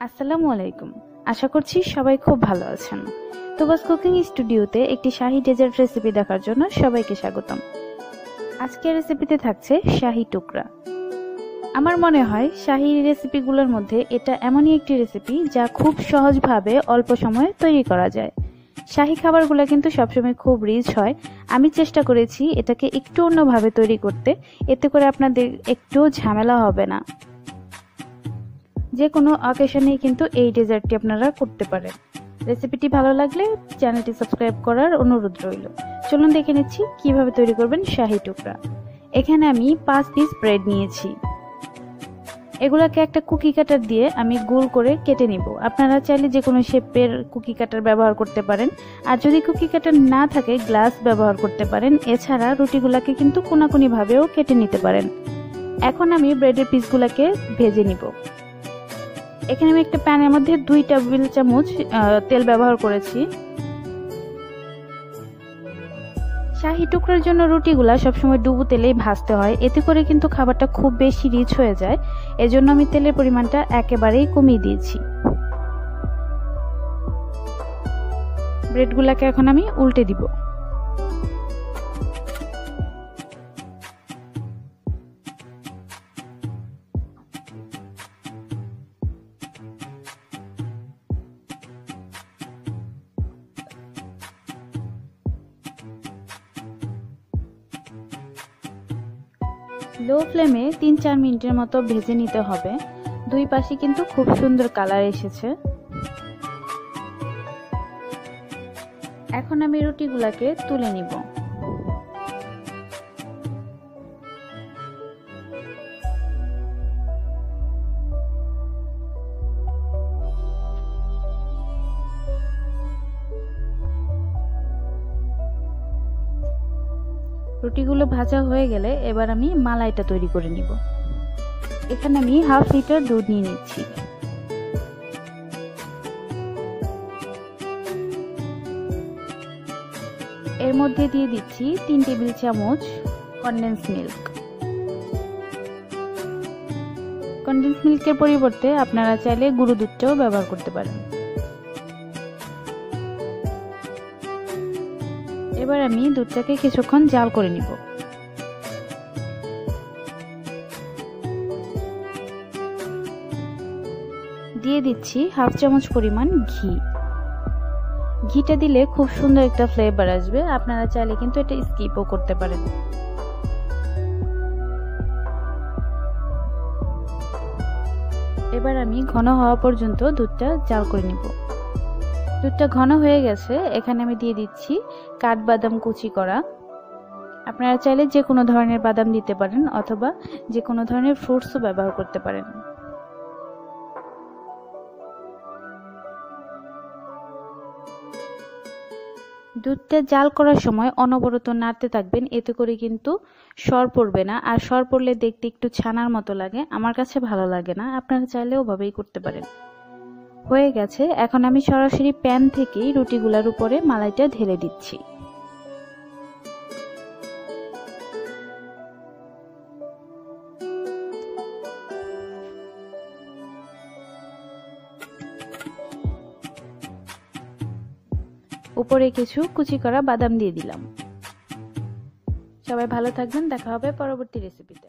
আসসালামু আলাইকুম। আশা করছি সবাই খুব ভালো আছেন। তুবাস কুকিং স্টুডিওতে একটি শাহী ডেজার্ট রেসিপি দেখার জন্য সবাইকে স্বাগতম। আজকের রেসিপিতে থাকছে শাহী টুকরা। আমার মনে হয় শাহী রেসিপিগুলোর মধ্যে এটা এমনই একটি রেসিপি যা খুব সহজভাবে অল্প সময়ে তৈরি করা যায়। শাহী খাবারগুলো কিন্তু সবসময় খুব রিচ হয়। আমি চেষ্টা করেছি এটাকে একটু অন্যভাবে তৈরি করতে, এতে করে আপনাদের একটু ঝামেলা হবে না। যে কোনো অকেশনেই কিন্তু এই ডেজার্টটি আপনারা করতে পারেন। রেসিপিটি ভালো লাগলে চ্যানেলটি সাবস্ক্রাইব করার অনুরোধ রইল। চলুন দেখে নিচ্ছি কিভাবে তৈরি করবেন শাহী টুকরা। এখানে আমি 5 পিস ব্রেড নিয়েছি। এগুলাকে একটা কুকি কাটার দিয়ে আমি গোল করে কেটে নিব। আপনারা চাইলে যে কোনো শেপের কুকি কাটার ব্যবহার করতে পারেন, আর যদি কুকি কাটার না থাকে গ্লাস ব্যবহার করতে পারেন। এছাড়া রুটিগুলাকে কিন্তু কোনাকুনি ভাবেও কেটে নিতে পারেন। এখন আমি ব্রেডের পিসগুলাকে ভেজে নিব। এখানে আমি একটা প্যানের মধ্যে 2 টেবিল চামচ তেল ব্যবহার করেছি। শাহী টুকরার জন্য রুটিগুলা সবসময় ডুবো তেলেই ভাজতে হয়, এতে করে কিন্তু খাবারটা খুব বেশি রিচ হয়ে যায়। এজন্য আমি তেলের পরিমাণটা একেবারেই কমিয়ে দিয়েছি। ব্রেডগুলাকে এখন আমি উল্টে দিব। লো ফ্লেমে 3-4 মিনিটের মতো ভেজে নিতে হবে। দুই পাশে কিন্তু খুব সুন্দর কালার এসেছে। এখন আমি রুটিগুলাকে তুলে নিব। রুটিগুলো ভাজা হয়ে গেলে এবার আমি মালাইটা তৈরি করে নিব। এখানে আমি 1/2 লিটার দুধ নিয়ে নিচ্ছি। এর মধ্যে দিয়ে দিচ্ছি 3 টেবিল চামচ কনডেন্স মিল্ক। কনডেন্স মিল্কের পরিবর্তে আপনারা চাইলে গুঁড়ো দুধটাও ব্যবহার করতে পারেন। এবার আমি দুধটাকে কিছুক্ষণ জাল করে নিব। দিয়ে দিচ্ছি 1/2 চামচ পরিমাণ ঘি। ঘিটা দিলে খুব সুন্দর একটা ফ্লেভার আসবে। আপনারা চাইলে কিন্তু এটা স্কিপও করতে পারেন। এবার আমি ঘন হওয়া পর্যন্ত দুধটা জাল করে নিব। দুধটা ঘন হয়ে গেছে। এখানে আমি দিয়ে দিচ্ছি কাঠবাদাম কুচি করা। আপনারা চাইলে যে কোনো ধরনের বাদাম দিতে পারেন, অথবা যে কোনো ধরনের ফ্রুটসও ব্যবহার করতে পারেন। দুধটা জাল করার সময় অনবরত নাড়তে থাকবেন, এতে করে কিন্তু সর পড়বে না। আর সর পড়লে দেখতে একটু ছানার মতো লাগে, আমার কাছে ভালো লাগে না। আপনারা চাইলে ওভাবেই করতে পারেন। হয়ে গেছে। এখন আমি সরাসরি প্যান থেকেই রুটিগুলার উপরে মালাইটা ঢেলে দিচ্ছি। উপরে কিছু কুচি করা বাদাম দিয়ে দিলাম। সবাই ভালো থাকবেন। দেখা হবে পরবর্তী রেসিপিতে।